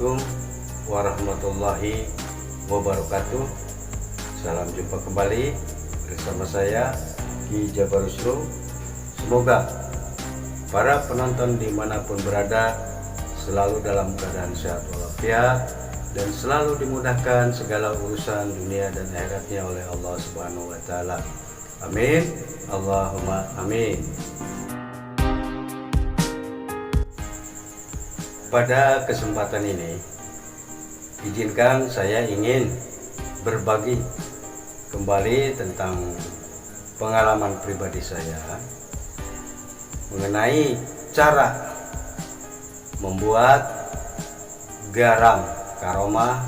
Assalamualaikum warahmatullahi wabarakatuh. Salam jumpa kembali bersama saya Ki Jabar Ruslu. Semoga para penonton dimanapun berada selalu dalam keadaan sehat walafiat dan selalu dimudahkan segala urusan dunia dan akhiratnya oleh Allah Subhanahu wa taala. Amin. Allahumma amin. Pada kesempatan ini, izinkan saya ingin berbagi kembali tentang pengalaman pribadi saya mengenai cara membuat garam karoma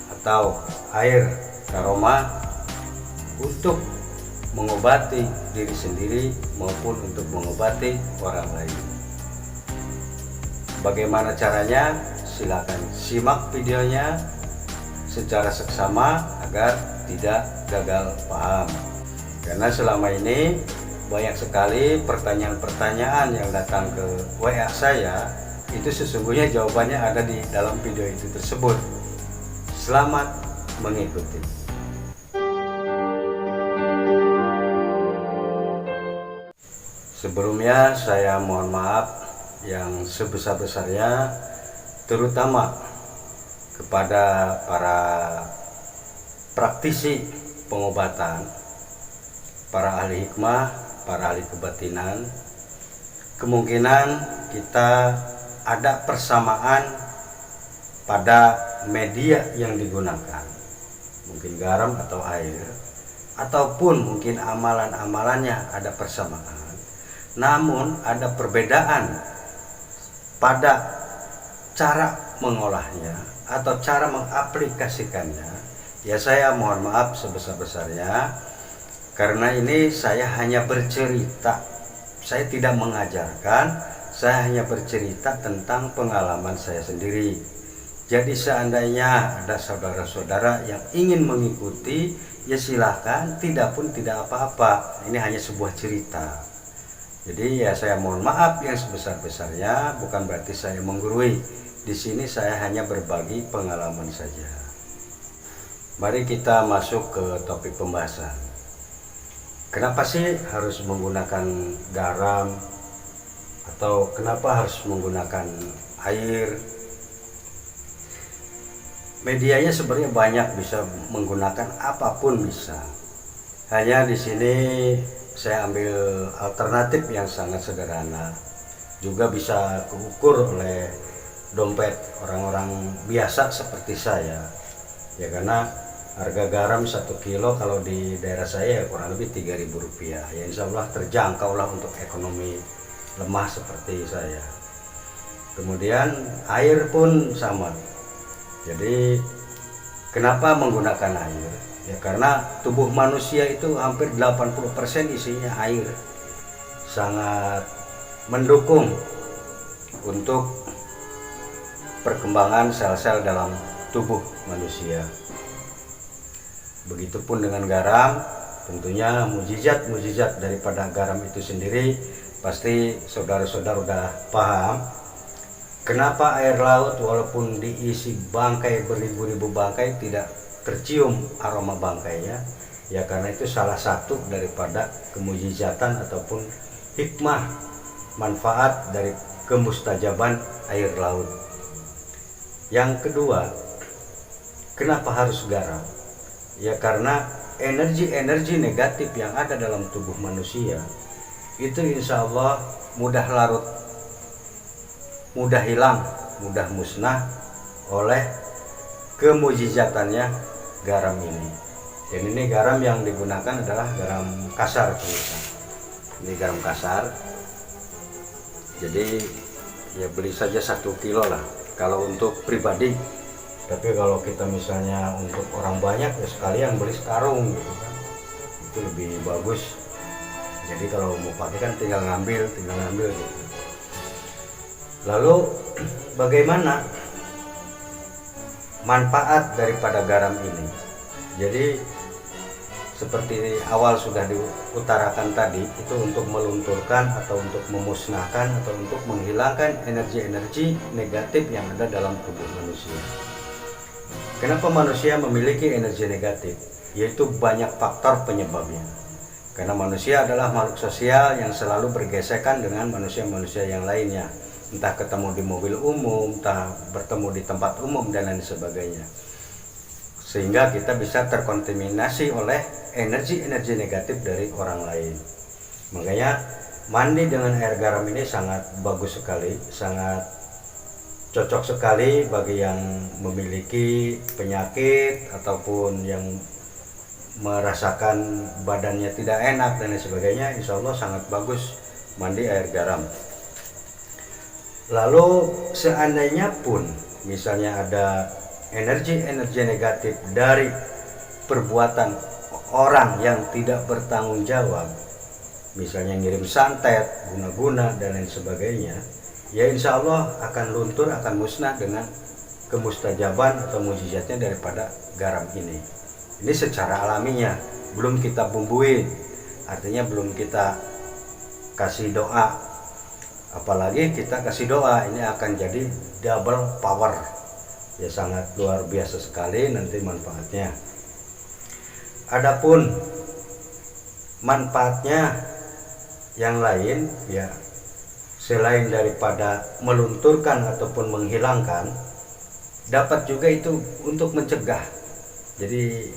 atau air karoma untuk mengobati diri sendiri maupun untuk mengobati orang lain. Bagaimana caranya? Silakan simak videonya secara seksama agar tidak gagal paham. Karena selama ini banyak sekali pertanyaan-pertanyaan yang datang ke WA saya, itu sesungguhnya jawabannya ada di dalam video itu tersebut. Selamat mengikuti. Sebelumnya saya mohon maaf yang sebesar-besarnya, terutama kepada para praktisi pengobatan, para ahli hikmah, para ahli kebatinan. Kemungkinan kita ada persamaan pada media yang digunakan, mungkin garam atau air, ataupun mungkin amalan-amalannya ada persamaan, namun ada perbedaan pada cara mengolahnya atau cara mengaplikasikannya. Ya, saya mohon maaf sebesar-besarnya, karena ini saya hanya bercerita, saya tidak mengajarkan, saya hanya bercerita tentang pengalaman saya sendiri. Jadi seandainya ada saudara-saudara yang ingin mengikuti, ya silahkan, tidak pun tidak apa-apa. Ini hanya sebuah cerita. Jadi ya saya mohon maaf yang sebesar-besarnya, bukan berarti saya menggurui. Di sini saya hanya berbagi pengalaman saja. Mari kita masuk ke topik pembahasan. Kenapa sih harus menggunakan garam atau kenapa harus menggunakan air? Medianya sebenarnya banyak, bisa menggunakan apapun bisa. Hanya di sini saya ambil alternatif yang sangat sederhana, juga bisa keukur oleh dompet orang-orang biasa seperti saya. Ya, karena harga garam 1 kilo kalau di daerah saya ya kurang lebih Rp3.000. Ya insya Allah terjangkau lah untuk ekonomi lemah seperti saya. Kemudian air pun sama. Jadi kenapa menggunakan air? Ya karena tubuh manusia itu hampir 80% isinya air. Sangat mendukung untuk perkembangan sel-sel dalam tubuh manusia. Begitupun dengan garam, tentunya mujizat daripada garam itu sendiri pasti saudara-saudara udah paham. Kenapa air laut walaupun diisi bangkai beribu-ribu bangkai tidak tercium aroma bangkainya? Ya karena itu salah satu daripada kemujizatan ataupun hikmah manfaat dari kemustajaban air laut. Yang kedua, kenapa harus garam? Ya karena energi-energi negatif yang ada dalam tubuh manusia itu insya Allah mudah larut, mudah hilang, mudah musnah oleh kemujizatannya garam ini. Dan ini garam yang digunakan adalah garam kasar, pemirsa. Ini garam kasar. Jadi ya beli saja 1 kilo lah kalau untuk pribadi. Tapi kalau kita misalnya untuk orang banyak ya sekalian beli sekarung gitu kan, itu lebih bagus. Jadi kalau mau pakai kan tinggal ngambil gitu. Lalu bagaimana manfaat daripada garam ini? Jadi seperti awal sudah diutarakan tadi, itu untuk melunturkan atau untuk memusnahkan atau untuk menghilangkan energi-energi negatif yang ada dalam tubuh manusia. Kenapa manusia memiliki energi negatif? Yaitu banyak faktor penyebabnya. Karena manusia adalah makhluk sosial yang selalu bergesekan dengan manusia-manusia yang lainnya. Entah ketemu di mobil umum, entah bertemu di tempat umum, dan lain sebagainya. Sehingga kita bisa terkontaminasi oleh energi-energi negatif dari orang lain. Makanya mandi dengan air garam ini sangat bagus sekali, sangat cocok sekali bagi yang memiliki penyakit ataupun yang merasakan badannya tidak enak dan lain sebagainya. Insya Allah sangat bagus mandi air garam. Lalu seandainya pun misalnya ada energi-energi negatif dari perbuatan orang yang tidak bertanggung jawab, misalnya ngirim santet, guna-guna dan lain sebagainya, ya insya Allah akan luntur, akan musnah dengan kemustajaban atau mujizatnya daripada garam ini. Ini secara alaminya, belum kita bumbuin, artinya belum kita kasih doa. Apalagi kita kasih doa, ini akan jadi double power. Ya sangat luar biasa sekali nanti manfaatnya. Adapun manfaatnya yang lain, ya selain daripada melunturkan ataupun menghilangkan, dapat juga itu untuk mencegah. Jadi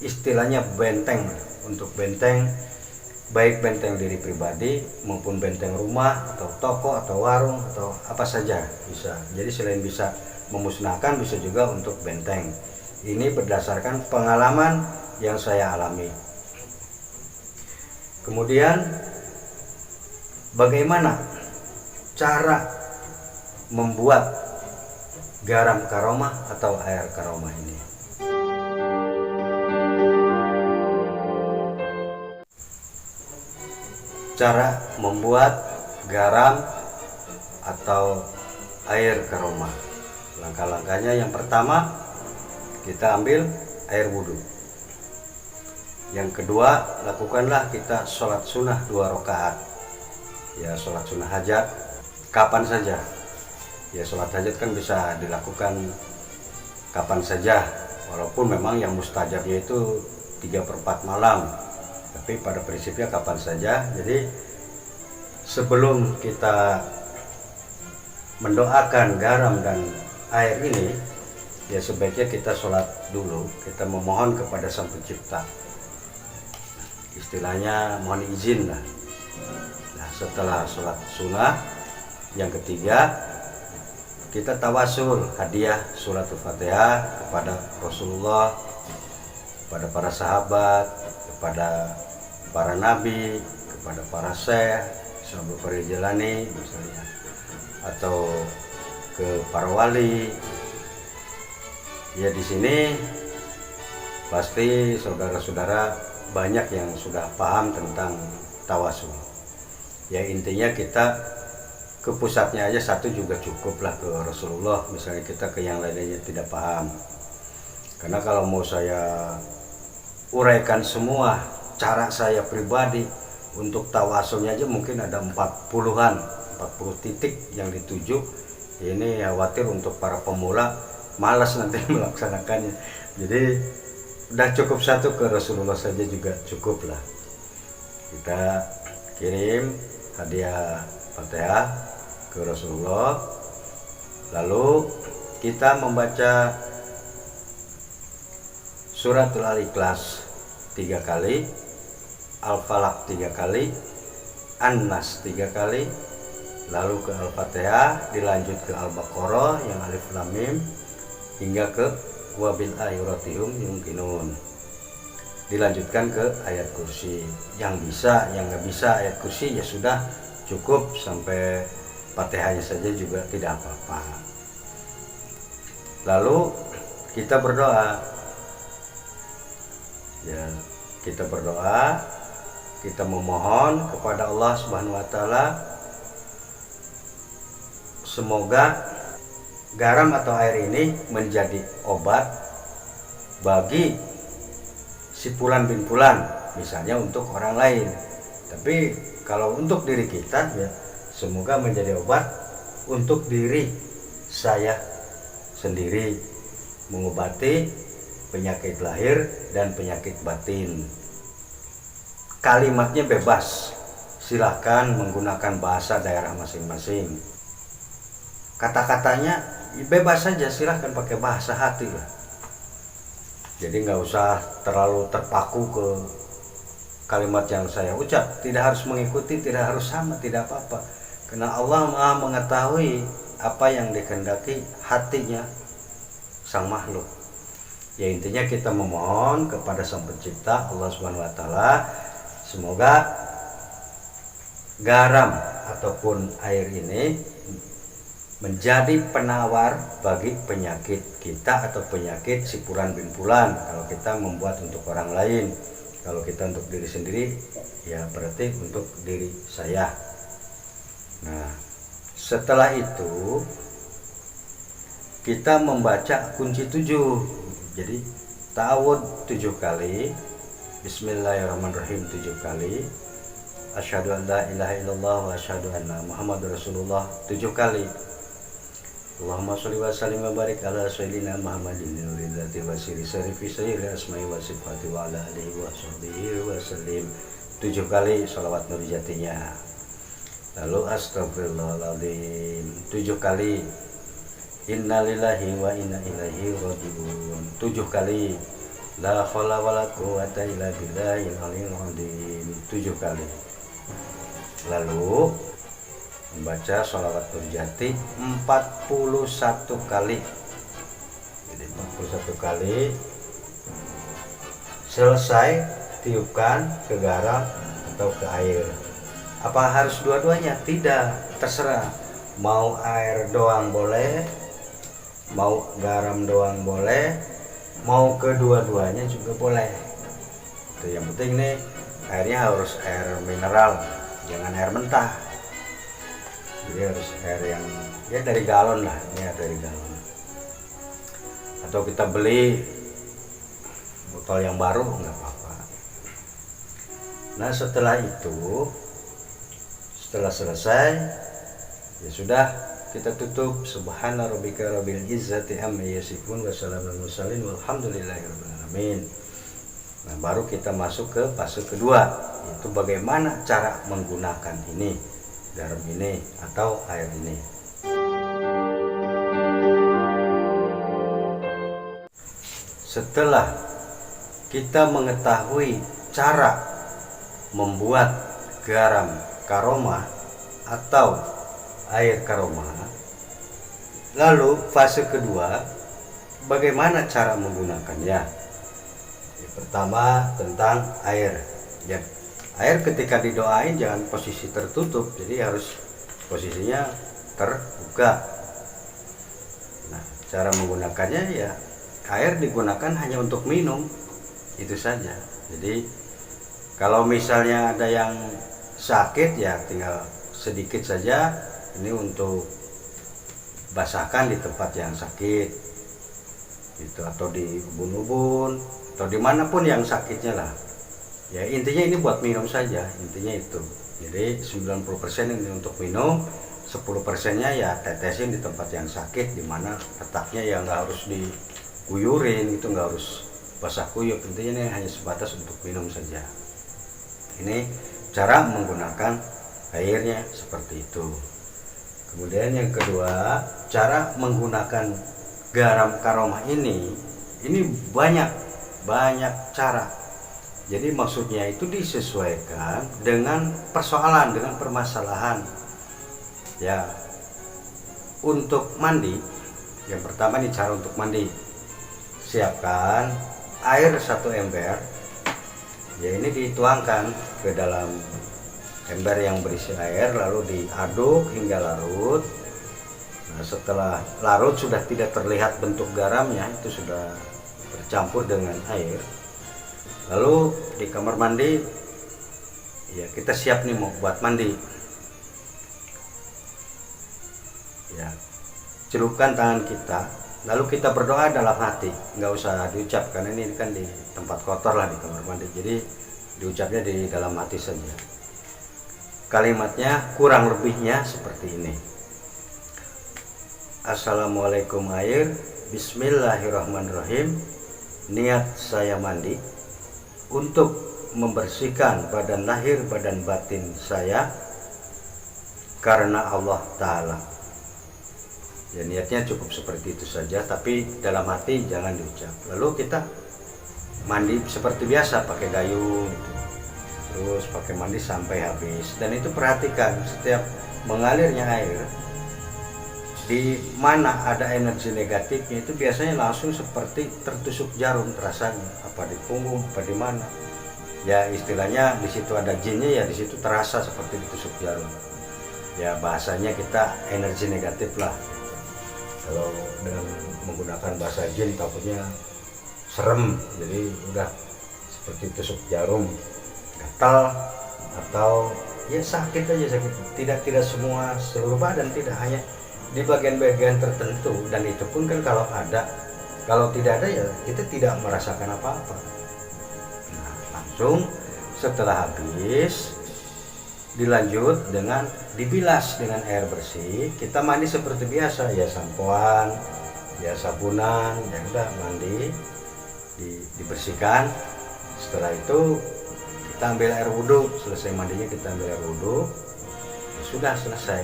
istilahnya benteng, untuk benteng, baik benteng diri pribadi maupun benteng rumah atau toko atau warung atau apa saja bisa. Jadi selain bisa memusnahkan, bisa juga untuk benteng. Ini berdasarkan pengalaman yang saya alami. Kemudian bagaimana cara membuat garam karomah atau air karomah ini? Cara membuat garam atau air karomah. Langkah-langkahnya, yang pertama kita ambil air wudhu. Yang kedua, lakukanlah kita sholat sunnah 2 rakaat. Ya sholat sunnah hajat kapan saja. Ya sholat hajat kan bisa dilakukan kapan saja, walaupun memang yang mustajabnya itu 3/4 malam, tapi pada prinsipnya kapan saja. Jadi sebelum kita mendoakan garam dan air ini, ya sebaiknya kita sholat dulu, kita memohon kepada Sang Pencipta, istilahnya mohon izin lah. Nah, setelah sholat sunnah, yang ketiga kita tawasul, hadiah suratul Fatihah kepada Rasulullah, kepada para sahabat, kepada para nabi, kepada para syekh, Syekh Abdul Jalani misalnya, atau ke para wali. Ya di sini pasti saudara-saudara banyak yang sudah paham tentang tawasul. Ya intinya kita ke pusatnya aja satu juga cukuplah, ke Rasulullah. Misalnya kita ke yang lainnya tidak paham. Karena kalau mau saya uraikan semua cara saya pribadi untuk tawasulnya aja mungkin ada 40 titik yang dituju. Ini khawatir untuk para pemula malas nanti melaksanakannya. Jadi udah cukup satu, ke Rasulullah saja juga cukup lah. Kita kirim hadiah Fatihah ke Rasulullah, lalu kita membaca suratul Al-Ikhlas 3 kali, Al-Falaq 3 kali, An-Nas 3 kali, lalu ke Al-Fatihah, dilanjut ke Al-Baqarah yang Alif Lam Mim, hingga ke Wabil Ayuratihum Yumkinun, dilanjutkan ke ayat kursi. Yang bisa, yang nggak bisa ayat kursi ya sudah cukup sampai Fatihahnya saja juga tidak apa-apa. Lalu kita berdoa. Ya, kita berdoa, kita memohon kepada Allah Subhanahu wa taala semoga garam atau air ini menjadi obat bagi si fulan bin fulan, misalnya untuk orang lain. Tapi kalau untuk diri kita, ya semoga menjadi obat untuk diri saya sendiri, mengobati penyakit lahir dan penyakit batin. Kalimatnya bebas, silahkan menggunakan bahasa daerah masing-masing. Kata-katanya bebas saja, silahkan pakai bahasa hati lah. Jadi nggak usah terlalu terpaku ke kalimat yang saya ucap. Tidak harus mengikuti, tidak harus sama, tidak apa-apa. Karena Allah Maha mengetahui apa yang dikehendaki hatinya sang makhluk. Ya intinya kita memohon kepada Sang Pencipta Allah Subhanahu wa taala, semoga garam ataupun air ini menjadi penawar bagi penyakit kita atau penyakit si fulan bin fulan. Kalau kita membuat untuk orang lain, kalau kita untuk diri sendiri, ya berarti untuk diri saya. Nah, setelah itu kita membaca kunci 7. Jadi ta'awud 7 kali, bismillahirrahmanirrahim 7 kali, asyhadu an la ilaha illallah wa asyhadu anna muhammadar rasulullah 7 kali. Allahumma sholli wa sallim wa barik ala sayyidina Muhammadin nurillati wa siri syarifi sayyidi asma'i wa sifati wa ala alihi wa sahbihi wa sallim 7 kali sholawat nur jatinya. Lalu astagfirullahaladzim 7 kali, innalillahi wa inna ilaihi rajiun 7 kali, la haula wala quwwata illa billahil aliyyil azim 7 kali. Lalu membaca sholawat nurjati 41 kali. Jadi 41 kali selesai, tiupkan ke garam atau ke air. Apa harus dua-duanya? Tidak, terserah. Mau air doang boleh, mau garam doang boleh, mau kedua-duanya juga boleh. Itu yang penting nih, airnya harus air mineral, jangan air mentah. Jadi harus air yang ya dari galon lah, ini air dari galon. Atau kita beli botol yang baru nggak apa-apa. Nah setelah itu, setelah selesai, ya sudah kita tutup. Subhana rabbika rabbil izzati amma yasifun wa salamun alal mursalin walhamdulillahirabbil alamin. Nah baru kita masuk ke fase kedua, yaitu bagaimana cara menggunakan ini, garam ini atau air ini. Setelah kita mengetahui cara membuat garam karomah atau air karomah, lalu fase kedua bagaimana cara menggunakannya. Yang pertama tentang air. Ya, air ketika didoain jangan posisi tertutup, jadi harus posisinya terbuka. Nah, cara menggunakannya ya air digunakan hanya untuk minum, itu saja. Jadi kalau misalnya ada yang sakit ya tinggal sedikit saja, ini untuk basahkan di tempat yang sakit gitu, atau di ubun-ubun atau dimanapun yang sakitnya lah. Ya intinya ini buat minum saja, intinya itu. Jadi 90% ini untuk minum, 10%-nya ya tetesin di tempat yang sakit, dimana letaknya ya nggak harus diguyurin, itu nggak harus basah kuyup. Intinya ini hanya sebatas untuk minum saja. Ini cara menggunakan airnya seperti itu. Kemudian yang kedua, cara menggunakan garam karomah ini banyak cara. Jadi maksudnya itu disesuaikan dengan persoalan, dengan permasalahan. Ya, untuk mandi, yang pertama nih cara untuk mandi. Siapkan air 1 ember. Ya ini dituangkan ke dalam ember yang berisi air, lalu diaduk hingga larut. Nah, setelah larut sudah tidak terlihat bentuk garamnya, itu sudah bercampur dengan air. Lalu di kamar mandi ya kita siap nih mau buat mandi. Ya, celupkan tangan kita Lalu kita berdoa dalam hati, nggak usah diucap karena ini kan di tempat kotor lah, di kamar mandi. Jadi diucapnya di dalam hati saja. Kalimatnya kurang lebihnya seperti ini. Assalamualaikum air, bismillahirrahmanirrahim. Niat saya mandi untuk membersihkan badan lahir, badan batin saya karena Allah Ta'ala. Ya, niatnya cukup seperti itu saja, tapi dalam hati jangan diucap. Lalu kita mandi seperti biasa pakai gayung gitu. Terus pakai mandi sampai habis. Dan itu perhatikan setiap mengalirnya air, di mana ada energi negatifnya itu biasanya langsung seperti tertusuk jarum terasanya, apa di punggung, apa di mana. Ya istilahnya di situ ada jinnya, ya di situ terasa seperti ditusuk jarum. Ya bahasanya kita energi negatif lah. Kalau dengan menggunakan bahasa jin takutnya serem, jadi udah seperti tusuk jarum, gatal atau ya sakit aja, sakit. Tidak semua seluruh badan, tidak hanya di bagian-bagian tertentu, dan itu pun kan kalau ada, kalau tidak ada ya kita tidak merasakan apa-apa. Nah, langsung setelah habis dilanjut dengan dibilas dengan air bersih. Kita mandi seperti biasa, ya sampoan, ya sabunan, ya udah mandi, dibersihkan. Setelah itu kita ambil air wudhu, selesai mandinya kita ambil air wudhu, ya sudah selesai.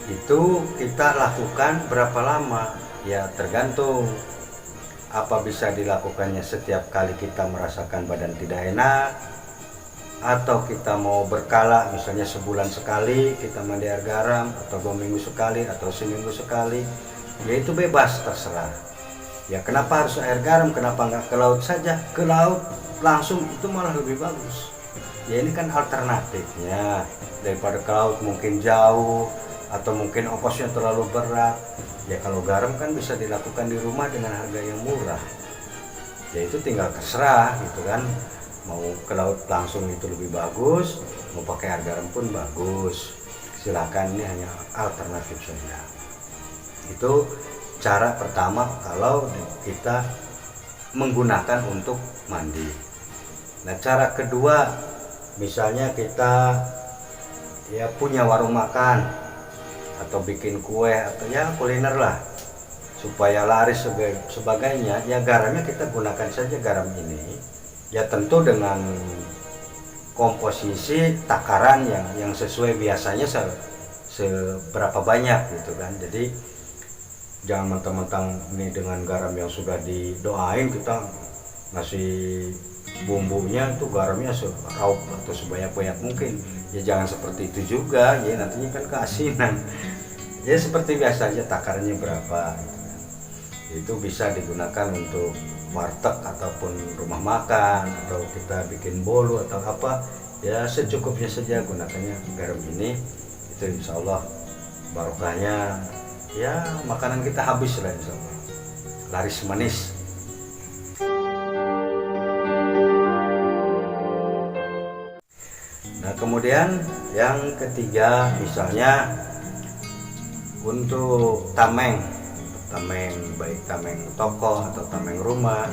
Itu kita lakukan berapa lama? Ya tergantung. Apa bisa dilakukannya setiap kali kita merasakan badan tidak enak, atau kita mau berkala, misalnya sebulan sekali kita mandi air garam, atau 2 minggu sekali, atau seminggu sekali, ya itu bebas, terserah. Ya kenapa harus air garam, kenapa nggak ke laut saja? Ke laut langsung itu malah lebih bagus. Ya ini kan alternatifnya, daripada ke laut mungkin jauh, atau mungkin ongkosnya terlalu berat. Ya kalau garam kan bisa dilakukan di rumah dengan harga yang murah. Ya itu tinggal terserah gitu kan. Mau ke laut langsung itu lebih bagus, mau pakai air garam pun bagus. Silakan, ini hanya alternatif saja. Itu cara pertama kalau kita menggunakan untuk mandi. Nah, cara kedua, misalnya kita ya punya warung makan atau bikin kue atau ya kuliner lah, supaya laris sebagainya, ya garamnya kita gunakan saja garam ini. Ya tentu dengan komposisi takaran yang sesuai biasanya seberapa banyak gitu kan. Jadi jangan mentang-mentang ini dengan garam yang sudah didoain kita ngasih bumbunya itu garamnya seraup atau sebanyak-banyak mungkin. Ya jangan seperti itu juga, ya nantinya kan keasinan. Ya seperti biasa aja takarannya berapa gitu kan. Itu bisa digunakan untuk warteg ataupun rumah makan, atau kita bikin bolu atau apa, ya secukupnya saja gunakannya garam ini. Itu insya Allah barokahnya, ya makanan kita habis lah insya Allah, laris manis. Nah kemudian yang ketiga, misalnya untuk tameng, baik tameng toko atau tameng rumah,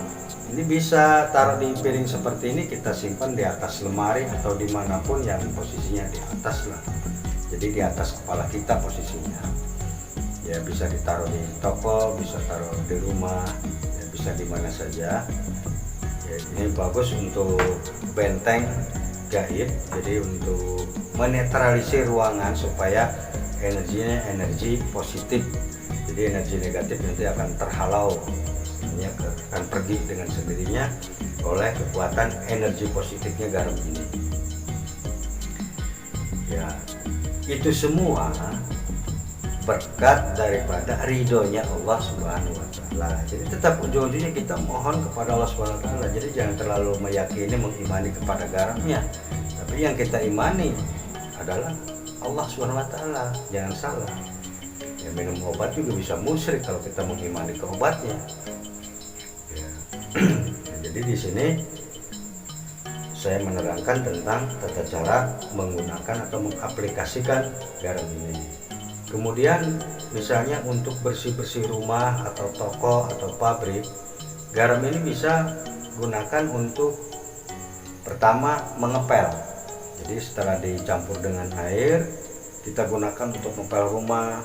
ini bisa taruh di piring seperti ini, kita simpan di atas lemari atau dimanapun yang posisinya di atas lah. Jadi di atas kepala kita posisinya. Ya bisa ditaruh di toko, bisa taruh di rumah, ya bisa di mana saja. Ya, ini bagus untuk benteng gaib, jadi untuk menetralisir ruangan supaya energinya energi positif. Jadi energi negatif nanti akan terhalau, akan pergi dengan sendirinya oleh kekuatan energi positifnya garam ini. Ya, itu semua berkat daripada ridhonya Allah Subhanahu wa Ta'ala. Jadi tetap ujung-ujungnya kita mohon kepada Allah Subhanahu wa Ta'ala. Jadi jangan terlalu meyakini, mengimani kepada garamnya, tapi yang kita imani adalah Allah Subhanahu wa Ta'ala. Jangan salah. Ya, minum obat juga bisa musyrik kalau kita mengimani ke obatnya. Ya. Jadi di sini saya menerangkan tentang tata cara menggunakan atau mengaplikasikan garam ini. Kemudian misalnya untuk bersih-bersih rumah atau toko atau pabrik, garam ini bisa gunakan untuk pertama mengepel. Jadi setelah dicampur dengan air, kita gunakan untuk ngepel rumah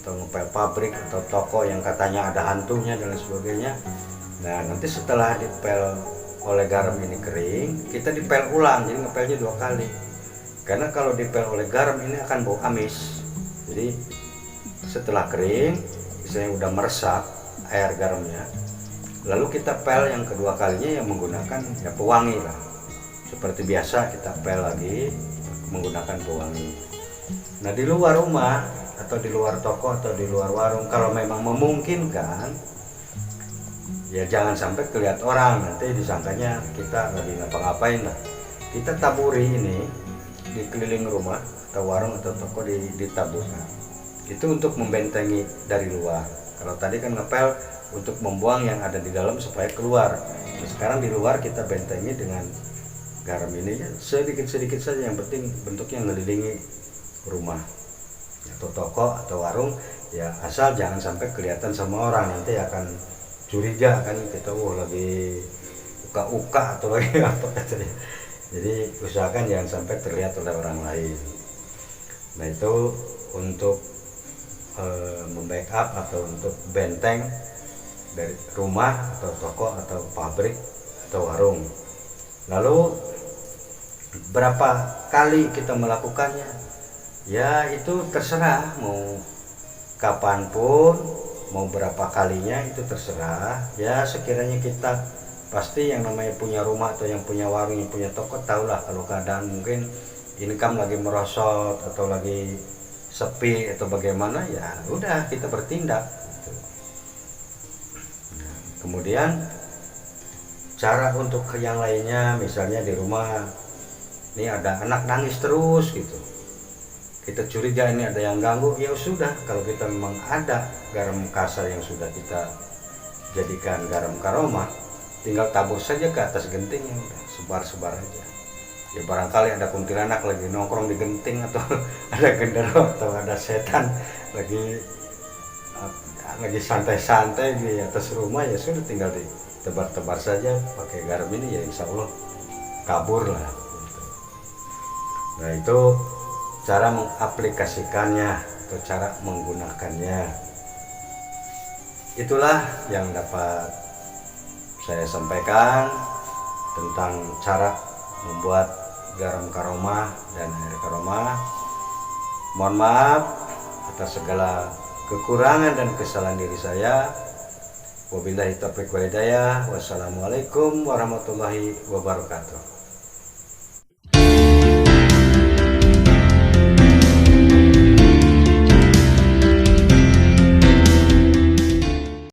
atau ngepel pabrik atau toko yang katanya ada hantunya dan lain sebagainya. Nah, nanti setelah dipel oleh garam ini kering, kita dipel ulang, jadi ngepelnya 2 kali. Karena kalau dipel oleh garam ini akan bau amis. Jadi setelah kering, misalnya udah meresap air garamnya, lalu kita pel yang kedua kalinya yang menggunakan ya pewangi lah. Seperti biasa kita pel lagi menggunakan pewangi. Nah, di luar rumah atau di luar toko atau di luar warung, kalau memang memungkinkan, ya jangan sampai kelihatan orang, nanti disangkanya kita lagi ngapa-ngapain lah. Kita taburi ini di keliling rumah atau warung atau toko ditaburkan. Itu untuk membentengi dari luar. Kalau tadi kan ngepel untuk membuang yang ada di dalam supaya keluar. Nah, sekarang di luar kita bentengi dengan garam ini ya, sedikit-sedikit saja, yang penting bentuknya ngelilingi rumah atau toko atau warung, ya asal jangan sampai kelihatan sama orang, nanti akan curiga kan, kita lagi uka-uka atau lagi apa katanya. Jadi usahakan jangan sampai terlihat oleh orang lain. Nah, itu untuk membackup atau untuk benteng dari rumah atau toko atau pabrik atau warung. Lalu berapa kali kita melakukannya? Ya itu terserah, mau kapanpun, mau berapa kalinya itu terserah. Ya sekiranya kita pasti yang namanya punya rumah atau yang punya warung, yang punya toko, tahulah kalau keadaan mungkin income lagi merosot atau lagi sepi atau bagaimana, ya udah kita bertindak gitu. Nah, kemudian cara untuk yang lainnya, misalnya di rumah ini ada anak nangis terus gitu, kita curiga ini ada yang ganggu, ya sudah, kalau kita memang ada garam kasar yang sudah kita jadikan garam karoma, tinggal tabur saja ke atas gentingnya, udah sebar-sebar aja. Ya barangkali ada kuntilanak lagi nongkrong di genting, atau ada genderuwo atau ada setan lagi santai-santai di atas rumah, ya sudah tinggal ditebar-tebar saja pakai garam ini, ya insya Allah kabur lah gitu. Nah, itu cara mengaplikasikannya atau cara menggunakannya. Itulah yang dapat saya sampaikan tentang cara membuat garam karoma dan air karoma. Mohon maaf atas segala kekurangan dan kesalahan diri saya. Wabillahi taufiq wal hidayah. Wassalamualaikum warahmatullahi wabarakatuh.